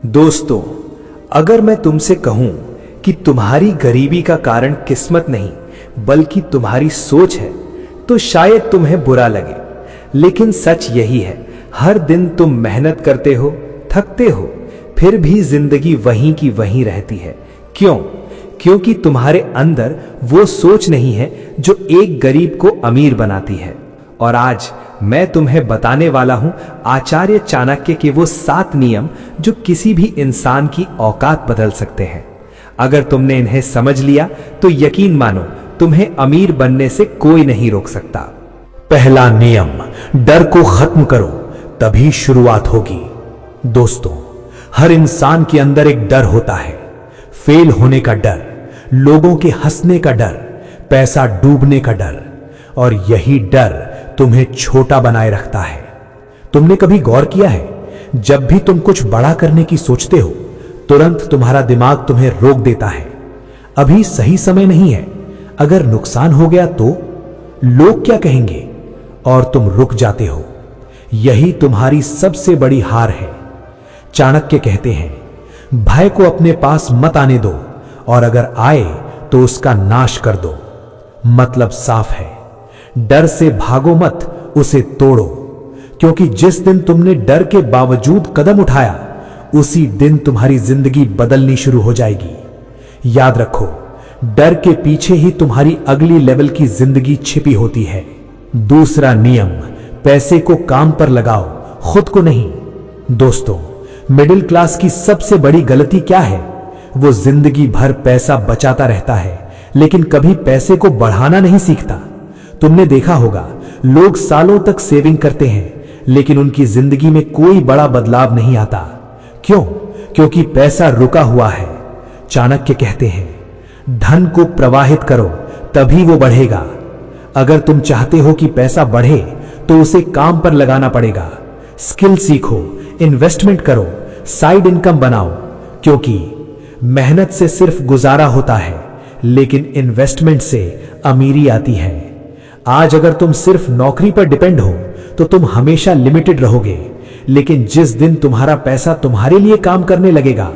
दोस्तों, अगर मैं तुमसे कहूं कि तुम्हारी गरीबी का कारण किस्मत नहीं बल्कि तुम्हारी सोच है तो शायद तुम्हें बुरा लगे, लेकिन सच यही है। हर दिन तुम मेहनत करते हो, थकते हो, फिर भी जिंदगी वहीं की वहीं रहती है। क्यों? क्योंकि तुम्हारे अंदर वो सोच नहीं है जो एक गरीब को अमीर बनाती है। और आज मैं तुम्हें बताने वाला हूं आचार्य चाणक्य के वो 7 नियम जो किसी भी इंसान की औकात बदल सकते हैं। अगर तुमने इन्हें समझ लिया तो यकीन मानो तुम्हें अमीर बनने से कोई नहीं रोक सकता। पहला नियम, डर को खत्म करो तभी शुरुआत होगी। दोस्तों, हर इंसान के अंदर एक डर होता है। फेल होने का डर, लोगों के हंसने का डर, पैसा डूबने का डर। और यही डर तुम्हें छोटा बनाए रखता है। तुमने कभी गौर किया है, जब भी तुम कुछ बड़ा करने की सोचते हो तुरंत तुम्हारा दिमाग तुम्हें रोक देता है। अभी सही समय नहीं है, अगर नुकसान हो गया तो लोग क्या कहेंगे, और तुम रुक जाते हो। यही तुम्हारी सबसे बड़ी हार है। चाणक्य कहते हैं, भय को अपने पास मत आने दो, और अगर आए तो उसका नाश कर दो। मतलब साफ है, डर से भागो मत, उसे तोड़ो। क्योंकि जिस दिन तुमने डर के बावजूद कदम उठाया उसी दिन तुम्हारी जिंदगी बदलनी शुरू हो जाएगी। याद रखो, डर के पीछे ही तुम्हारी अगली लेवल की जिंदगी छिपी होती है। दूसरा नियम, पैसे को काम पर लगाओ, खुद को नहीं। दोस्तों, मिडिल क्लास की सबसे बड़ी गलती क्या है? वो जिंदगी भर पैसा बचाता रहता है लेकिन कभी पैसे को बढ़ाना नहीं सीखता। तुमने देखा होगा, लोग सालों तक सेविंग करते हैं लेकिन उनकी जिंदगी में कोई बड़ा बदलाव नहीं आता। क्यों? क्योंकि पैसा रुका हुआ है। चाणक्य कहते हैं, धन को प्रवाहित करो तभी वो बढ़ेगा। अगर तुम चाहते हो कि पैसा बढ़े तो उसे काम पर लगाना पड़ेगा। स्किल सीखो, इन्वेस्टमेंट करो, साइड इनकम बनाओ। क्योंकि मेहनत से सिर्फ गुजारा होता है लेकिन इन्वेस्टमेंट से अमीरी आती है। आज अगर तुम सिर्फ नौकरी पर डिपेंड हो तो तुम हमेशा लिमिटेड रहोगे, लेकिन जिस दिन तुम्हारा पैसा तुम्हारे लिए काम करने लगेगा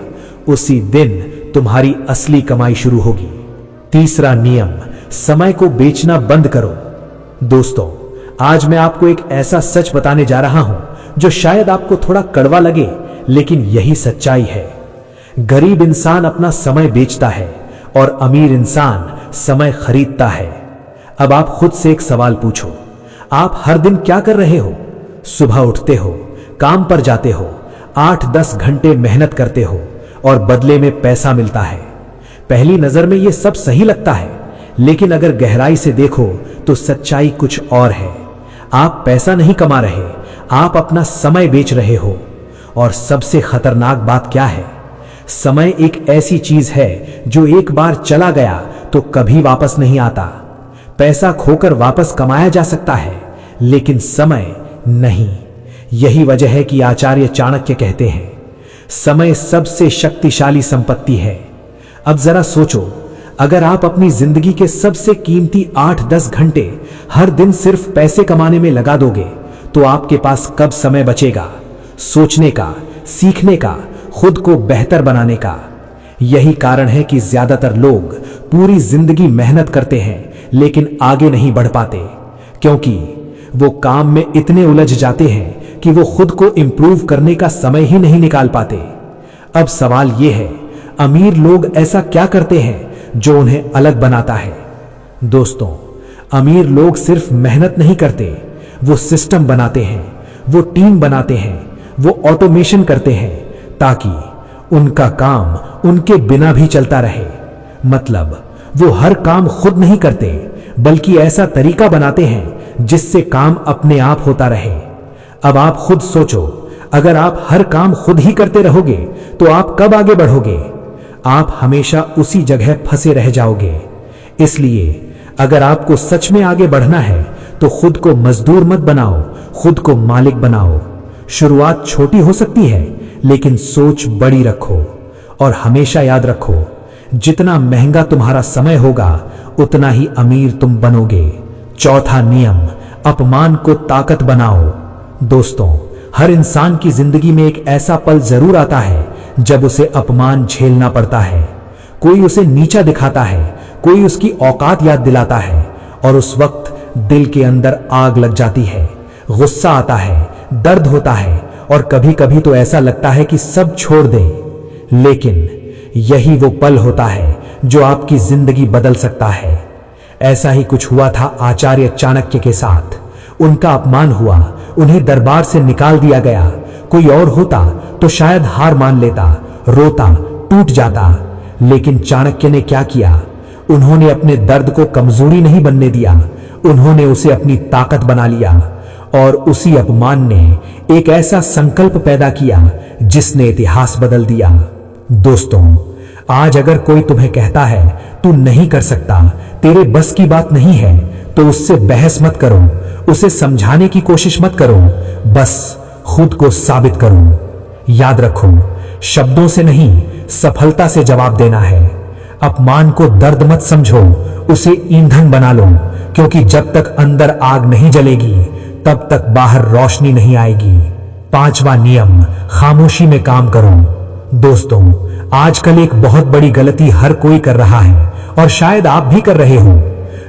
उसी दिन तुम्हारी असली कमाई शुरू होगी। तीसरा नियम, समय को बेचना बंद करो। दोस्तों, आज मैं आपको एक ऐसा सच बताने जा रहा हूं जो शायद आपको थोड़ा कड़वा लगे, लेकिन यही सच्चाई है। गरीब इंसान अपना समय बेचता है और अमीर इंसान समय खरीदता है। अब आप खुद से एक सवाल पूछो, आप हर दिन क्या कर रहे हो? सुबह उठते हो, काम पर जाते हो, 8-10 घंटे मेहनत करते हो और बदले में पैसा मिलता है। पहली नजर में यह सब सही लगता है, लेकिन अगर गहराई से देखो तो सच्चाई कुछ और है। आप पैसा नहीं कमा रहे, आप अपना समय बेच रहे हो। और सबसे खतरनाक बात क्या है? समय एक ऐसी चीज है जो एक बार चला गया तो कभी वापस नहीं आता। पैसा खोकर वापस कमाया जा सकता है लेकिन समय नहीं। यही वजह है कि आचार्य चाणक्य कहते हैं, समय सबसे शक्तिशाली संपत्ति है। अब जरा सोचो, अगर आप अपनी जिंदगी के सबसे कीमती 8-10 घंटे हर दिन सिर्फ पैसे कमाने में लगा दोगे तो आपके पास कब समय बचेगा सोचने का, सीखने का, खुद को बेहतर बनाने का? यही कारण है कि ज्यादातर लोग पूरी जिंदगी मेहनत करते हैं लेकिन आगे नहीं बढ़ पाते, क्योंकि वो काम में इतने उलझ जाते हैं कि वो खुद को इंप्रूव करने का समय ही नहीं निकाल पाते। अब सवाल ये है, अमीर लोग ऐसा क्या करते हैं जो उन्हें अलग बनाता है? दोस्तों, अमीर लोग सिर्फ मेहनत नहीं करते, वो सिस्टम बनाते हैं, वो टीम बनाते हैं, वो ऑटोमेशन करते हैं ताकि उनका काम उनके बिना भी चलता रहे। मतलब वो हर काम खुद नहीं करते बल्कि ऐसा तरीका बनाते हैं जिससे काम अपने आप होता रहे। अब आप खुद सोचो, अगर आप हर काम खुद ही करते रहोगे तो आप कब आगे बढ़ोगे? आप हमेशा उसी जगह फंसे रह जाओगे। इसलिए अगर आपको सच में आगे बढ़ना है तो खुद को मजदूर मत बनाओ, खुद को मालिक बनाओ। शुरुआत छोटी हो सकती है लेकिन सोच बड़ी रखो। और हमेशा याद रखो, जितना महंगा तुम्हारा समय होगा उतना ही अमीर तुम बनोगे। चौथा नियम, अपमान को ताकत बनाओ। दोस्तों, हर इंसान की जिंदगी में एक ऐसा पल जरूर आता है जब उसे अपमान झेलना पड़ता है, कोई उसे नीचा दिखाता है, कोई उसकी औकात याद दिलाता है, और उस वक्त दिल के अंदर आग लग जाती है, गुस्सा आता है, दर्द होता है, और कभी कभी तो ऐसा लगता है कि सब छोड़ दे। लेकिन यही वो पल होता है जो आपकी जिंदगी बदल सकता है। ऐसा ही कुछ हुआ था आचार्य चाणक्य के साथ। उनका अपमान हुआ, उन्हें दरबार से निकाल दिया गया। कोई और होता तो शायद हार मान लेता, रोता, टूट जाता। लेकिन चाणक्य ने क्या किया? उन्होंने अपने दर्द को कमजोरी नहीं बनने दिया, उन्होंने उसे अपनी ताकत बना लिया। और उसी अपमान ने एक ऐसा संकल्प पैदा किया जिसने इतिहास बदल दिया। दोस्तों, आज अगर कोई तुम्हें कहता है तू नहीं कर सकता, तेरे बस की बात नहीं है, तो उससे बहस मत करो, उसे समझाने की कोशिश मत करो, बस खुद को साबित करो। याद रखो, शब्दों से नहीं, सफलता से जवाब देना है। अपमान को दर्द मत समझो, उसे ईंधन बना लो, क्योंकि जब तक अंदर आग नहीं जलेगी तब तक बाहर रोशनी नहीं आएगी। 5वां नियम, खामोशी में काम करो। दोस्तों, आजकल एक बहुत बड़ी गलती हर कोई कर रहा है, और शायद आप भी कर रहे हो।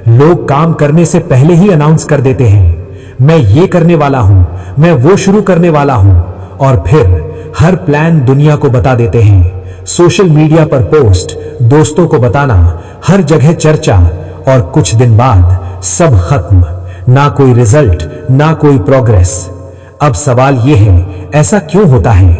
लोग काम करने से पहले ही अनाउंस कर देते हैं, मैं ये करने वाला हूं, मैं वो शुरू करने वाला हूं, और फिर हर प्लान दुनिया को बता देते हैं। सोशल मीडिया पर पोस्ट, दोस्तों को बताना, हर जगह चर्चा, और कुछ दिन बाद सब खत्म, ना कोई रिजल्ट, ना कोई प्रोग्रेस। अब सवाल यह है, ऐसा क्यों होता है?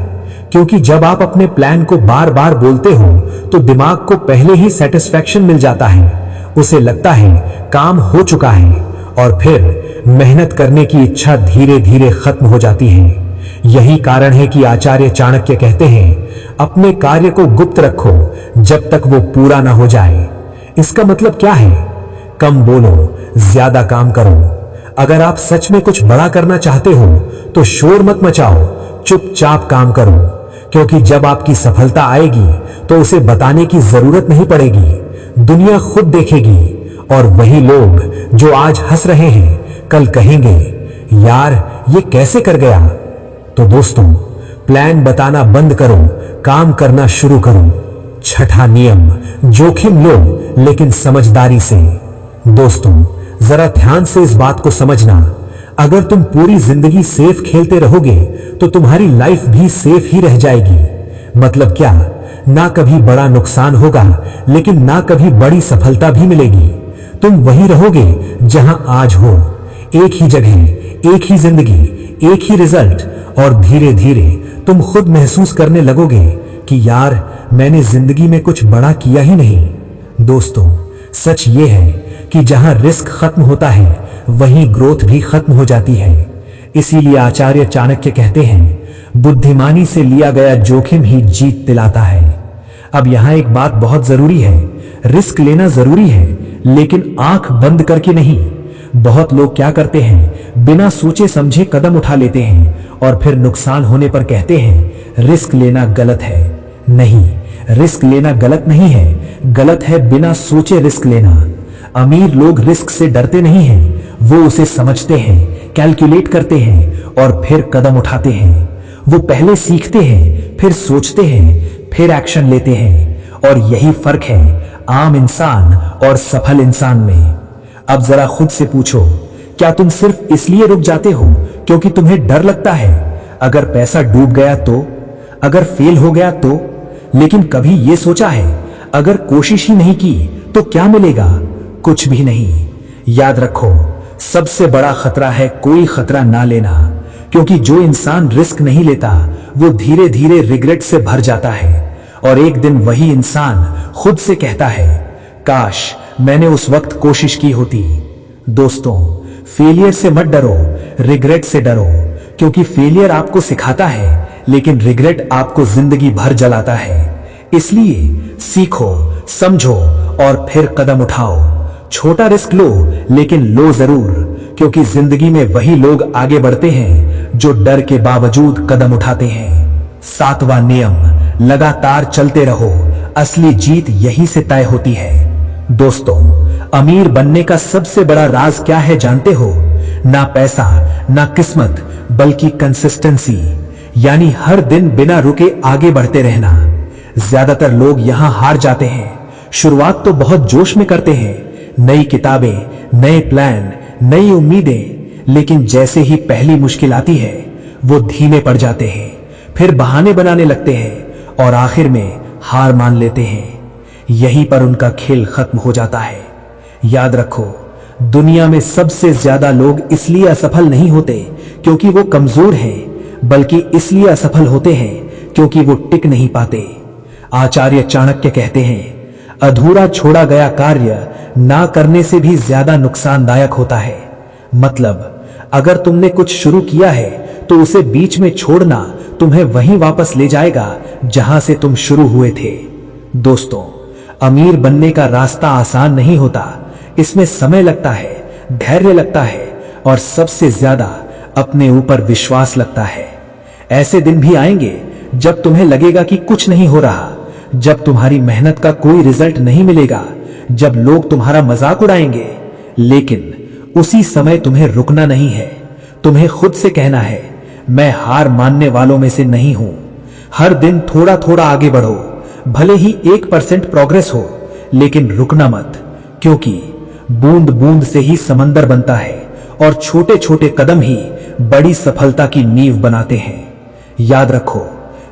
क्योंकि जब आप अपने प्लान को बार बार बोलते हो तो दिमाग को पहले ही सेटिस्फैक्शन मिल जाता है, उसे लगता है काम हो चुका है, और फिर मेहनत करने की इच्छा धीरे धीरे खत्म हो जाती है। यही कारण है कि आचार्य चाणक्य कहते हैं, अपने कार्य को गुप्त रखो जब तक वो पूरा ना हो जाए। इसका मतलब क्या है? कम बोलो, ज्यादा काम करो। अगर आप सच में कुछ बड़ा करना चाहते हो तो शोर मत मचाओ, चुपचाप काम करो, क्योंकि जब आपकी सफलता आएगी तो उसे बताने की जरूरत नहीं पड़ेगी, दुनिया खुद देखेगी। और वही लोग जो आज हंस रहे हैं कल कहेंगे, यार ये कैसे कर गया। तो दोस्तों, प्लान बताना बंद करो, काम करना शुरू करो। 6ठा नियम, जोखिम लो लेकिन समझदारी से। दोस्तों, जरा ध्यान से इस बात को समझना, अगर तुम पूरी जिंदगी सेफ खेलते रहोगे तो तुम्हारी लाइफ भी सेफ ही रह जाएगी। मतलब क्या? ना कभी बड़ा नुकसान होगा, लेकिन ना कभी बड़ी सफलता भी मिलेगी। तुम वही रहोगे जहां आज हो, एक ही जगह, एक ही जिंदगी, एक ही रिजल्ट, और धीरे धीरे तुम खुद महसूस करने लगोगे कि यार मैंने जिंदगी में कुछ बड़ा किया ही नहीं। दोस्तों, सच ये है कि जहां रिस्क खत्म होता है वहीं ग्रोथ भी खत्म हो जाती है। इसीलिए आचार्य चाणक्य कहते हैं, बुद्धिमानी से लिया गया जोखिम ही जीत दिलाता है। अब यहां एक बात बहुत जरूरी है, रिस्क लेना जरूरी है, लेकिन आंख बंद करके नहीं। बहुत लोग क्या करते हैं, बिना सोचे समझे कदम उठा लेते हैं और फिर नुकसान होने पर कहते हैं रिस्क लेना गलत है। नहीं, रिस्क लेना गलत नहीं है, गलत है बिना सोचे रिस्क लेना। अमीर लोग रिस्क से डरते नहीं हैं, वो उसे समझते हैं, कैलकुलेट करते हैं और फिर कदम उठाते हैं। वो पहले सीखते हैं, फिर सोचते हैं, फिर एक्शन लेते हैं। और यही फर्क है आम इंसान और सफल इंसान में। अब जरा खुद से पूछो, क्या तुम सिर्फ इसलिए रुक जाते हो क्योंकि तुम्हें डर लगता है? अगर पैसा डूब गया तो? अगर फेल हो गया तो? लेकिन कभी ये सोचा है, अगर कोशिश ही नहीं की तो क्या मिलेगा? कुछ भी नहीं। याद रखो, सबसे बड़ा खतरा है कोई खतरा ना लेना, क्योंकि जो इंसान रिस्क नहीं लेता वो धीरे धीरे रिग्रेट से भर जाता है, और एक दिन वही इंसान खुद से कहता है, काश मैंने उस वक्त कोशिश की होती। दोस्तों, फेलियर से मत डरो, रिग्रेट से डरो, क्योंकि फेलियर आपको सिखाता है, लेकिन रिग्रेट आपको जिंदगी भर जलाता है। इसलिए सीखो, समझो और फिर कदम उठाओ। छोटा रिस्क लो, लेकिन लो जरूर, क्योंकि जिंदगी में वही लोग आगे बढ़ते हैं जो डर के बावजूद कदम उठाते हैं। 7वां नियम, लगातार चलते रहो, असली जीत यहीं से तय होती है। दोस्तों, अमीर बनने का सबसे बड़ा राज क्या है जानते हो? ना पैसा, ना किस्मत, बल्कि कंसिस्टेंसी। यानी हर दिन बिना रुके आगे बढ़ते रहना। ज्यादातर लोग यहां हार जाते हैं। शुरुआत तो बहुत जोश में करते हैं, नई किताबें, नए प्लान, नई उम्मीदें, लेकिन जैसे ही पहली मुश्किल आती है वो धीमे पड़ जाते हैं, फिर बहाने बनाने लगते हैं और आखिर में हार मान लेते हैं। यहीं पर उनका खेल खत्म हो जाता है। याद रखो, दुनिया में सबसे ज्यादा लोग इसलिए असफल नहीं होते क्योंकि वो कमजोर हैं, बल्कि इसलिए असफल होते हैं क्योंकि वो टिक नहीं पाते। आचार्य चाणक्य कहते हैं, अधूरा छोड़ा गया कार्य ना करने से भी ज्यादा नुकसानदायक होता है। मतलब, अगर तुमने कुछ शुरू किया है तो उसे बीच में छोड़ना तुम्हें वहीं वापस ले जाएगा जहां से तुम शुरू हुए थे। दोस्तों, अमीर बनने का रास्ता आसान नहीं होता। इसमें समय लगता है, धैर्य लगता है और सबसे ज्यादा अपने ऊपर विश्वास लगता है। ऐसे दिन भी आएंगे जब तुम्हें लगेगा कि कुछ नहीं हो रहा, जब तुम्हारी मेहनत का कोई रिजल्ट नहीं मिलेगा, जब लोग तुम्हारा मजाक उड़ाएंगे। लेकिन उसी समय तुम्हें रुकना नहीं है। तुम्हें खुद से कहना है, मैं हार मानने वालों में से नहीं हूं। हर दिन थोड़ा थोड़ा आगे बढ़ो, भले ही 1% प्रोग्रेस हो, लेकिन रुकना मत, क्योंकि बूंद बूंद से ही समंदर बनता है और छोटे छोटे कदम ही बड़ी सफलता की नींव बनाते हैं। याद रखो,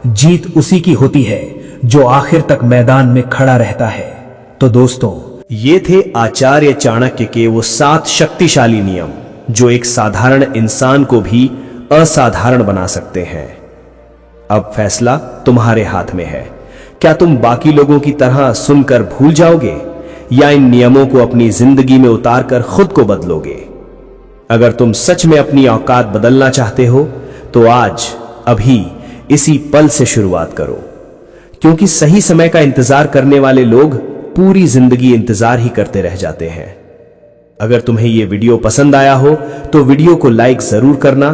जीत उसी की होती है जो आखिर तक मैदान में खड़ा रहता है। तो दोस्तों, ये थे आचार्य चाणक्य के वो 7 शक्तिशाली नियम जो एक साधारण इंसान को भी असाधारण बना सकते हैं। अब फैसला तुम्हारे हाथ में है। क्या तुम बाकी लोगों की तरह सुनकर भूल जाओगे या इन नियमों को अपनी जिंदगी में उतारकर खुद को बदलोगे? अगर तुम सच में अपनी औकात बदलना चाहते हो तो आज, अभी, इसी पल से शुरुआत करो, क्योंकि सही समय का इंतजार करने वाले लोग पूरी जिंदगी इंतजार ही करते रह जाते हैं। अगर तुम्हें यह वीडियो पसंद आया हो तो वीडियो को लाइक जरूर करना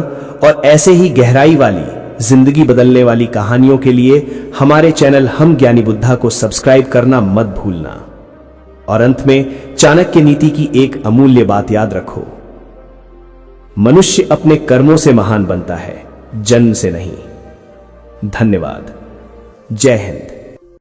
और ऐसे ही गहराई वाली, जिंदगी बदलने वाली कहानियों के लिए हमारे चैनल हम ज्ञानी बुद्धा को सब्सक्राइब करना मत भूलना। और अंत में चाणक्य नीति की एक अमूल्य बात याद रखो, मनुष्य अपने कर्मों से महान बनता है, जन्म से नहीं। धन्यवाद। जय हिंद।